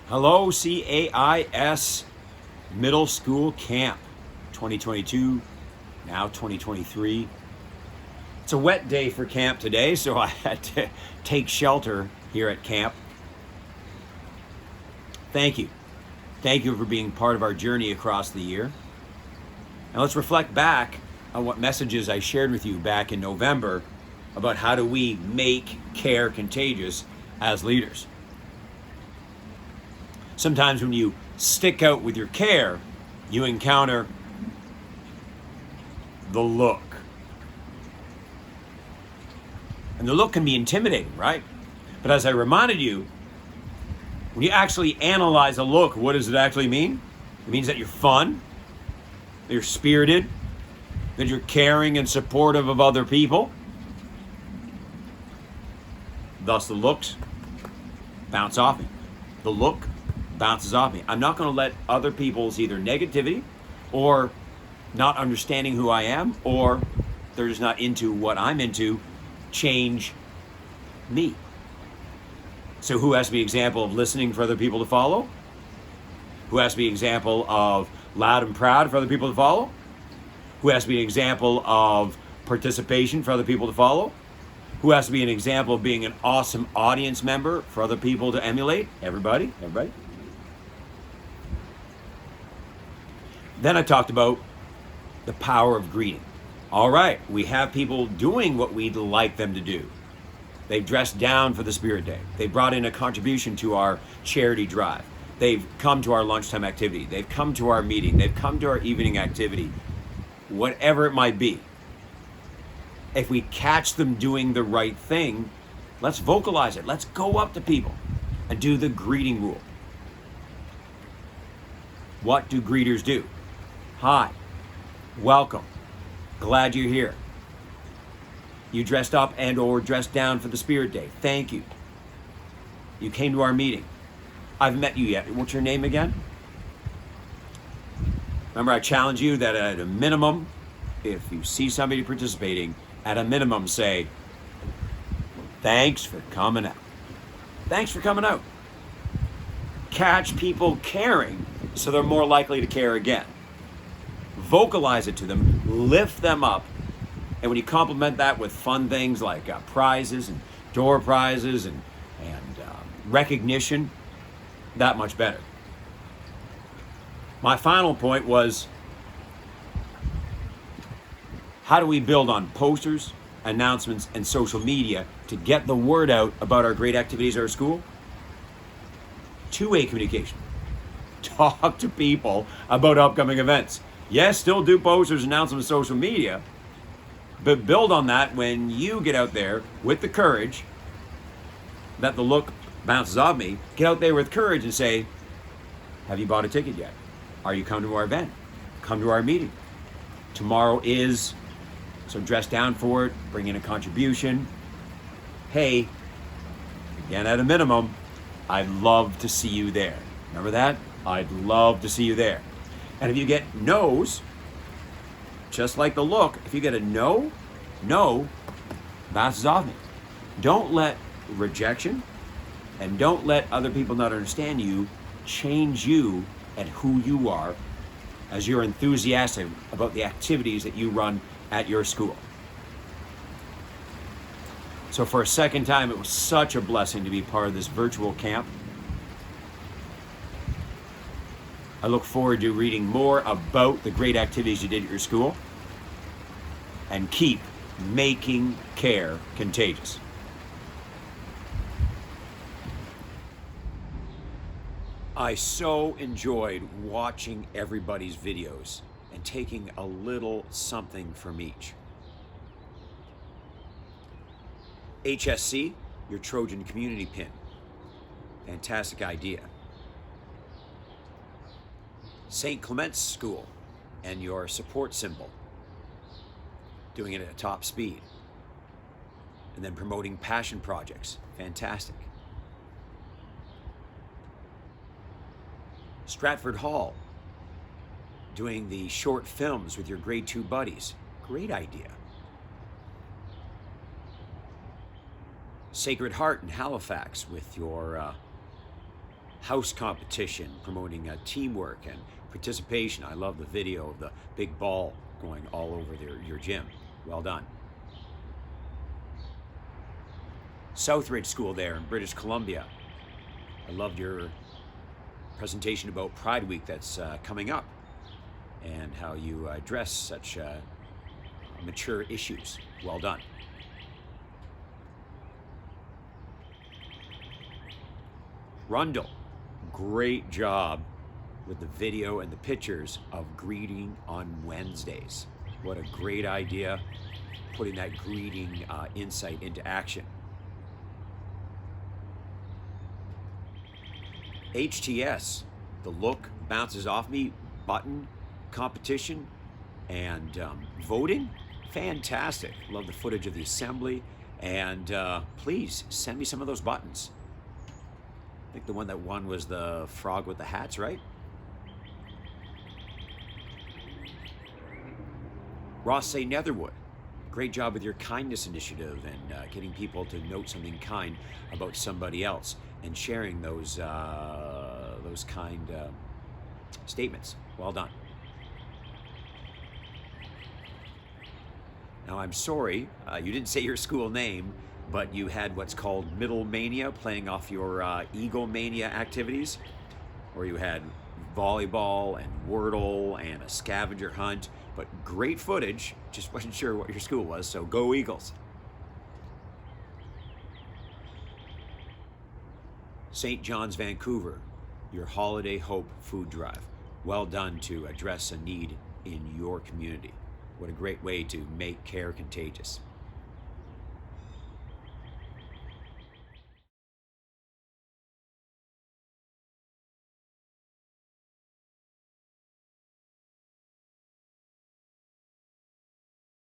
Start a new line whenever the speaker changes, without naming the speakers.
Hello, CAIS Middle School Camp 2022, now 2023. It's a wet day for camp today, so I had to take shelter here at camp. Thank you. Thank you for being part of our journey across the year. Now let's reflect back on what messages I shared with you back in November about how do we make care contagious as leaders. Sometimes when you stick out with your care, you encounter the look. And the look can be intimidating, right? But as I reminded you, when you actually analyze a look, what does it actually mean? It means that you're fun, that you're spirited, that you're caring and supportive of other people. Thus the looks bounce off me. The look bounces off me. I'm not going to let other people's either negativity or not understanding who I am, or they're just not into what I'm into, change me. So who has to be an example of listening for other people to follow? Who has to be an example of loud and proud for other people to follow? Who has to be an example of participation for other people to follow? Who has to be an example of being an awesome audience member for other people to emulate? Everybody. Then I talked about the power of greeting. All right, we have people doing what we'd like them to do. They've dressed down for the Spirit Day. They brought in a contribution to our charity drive. They've come to our lunchtime activity. They've come to our meeting. They've come to our evening activity. Whatever it might be. If we catch them doing the right thing, let's vocalize it. Let's go up to people and do the greeting rule. What do greeters do? Hi, welcome, glad you're here. You dressed up and or dressed down for the Spirit Day. Thank you. You came to our meeting. I've met you yet. What's your name again? Remember, I challenge you that at a minimum, if you see somebody participating, at a minimum say, thanks for coming out. Thanks for coming out. Catch people caring so they're more likely to care again. Vocalize it to them, lift them up, and when you complement that with fun things like prizes and door prizes and recognition, that much better. My final point was, how do we build on posters, announcements, and social media to get the word out about our great activities at our school? Two-way communication. Talk to people about upcoming events. Yes, still do posters, announcements, social media, but build on that when you get out there with the courage that the look bounces off me. Get out there with courage and say, have you bought a ticket yet? Are you coming to our event? Come to our meeting. Tomorrow is, so dress down for it, bring in a contribution. Hey, again, at a minimum, I'd love to see you there. Remember that? I'd love to see you there. And if you get no's, just like the look, if you get a no bounces off me. Don't let rejection and don't let other people not understand you change you and who you are as you're enthusiastic about the activities that you run at your school. So for a second time, it was such a blessing to be part of this virtual camp. I look forward to reading more about the great activities you did at your school, and keep making care contagious. I so enjoyed watching everybody's videos and taking a little something from each. HSC, your Trojan community pin. Fantastic idea. St. Clement's School and your support symbol. Doing it at top speed. And then promoting passion projects. Fantastic. Stratford Hall, doing the short films with your grade 2 buddies. Great idea. Sacred Heart in Halifax with your house competition, promoting teamwork and participation. I love the video of the big ball going all over your gym. Well done. Southridge School there in British Columbia. I loved your presentation about Pride Week that's coming up and how you address such mature issues. Well done. Rundle, great job with the video and the pictures of greeting on Wednesdays. What a great idea, putting that greeting insight into action. HTS, the look bounces off me button competition and voting, fantastic. Love the footage of the assembly, and please send me some of those buttons. I think the one that won was the frog with the hats, right? Ross Say Netherwood, great job with your kindness initiative and getting people to note something kind about somebody else and sharing those kind statements. Well done. Now, I'm sorry, you didn't say your school name, but you had what's called Middle Mania, playing off your Eagle Mania activities, where you had volleyball and Wordle and a scavenger hunt, but great footage. Just wasn't sure what your school was, so go Eagles. St. John's, Vancouver, your Holiday Hope food drive. Well done to address a need in your community. What a great way to make care contagious.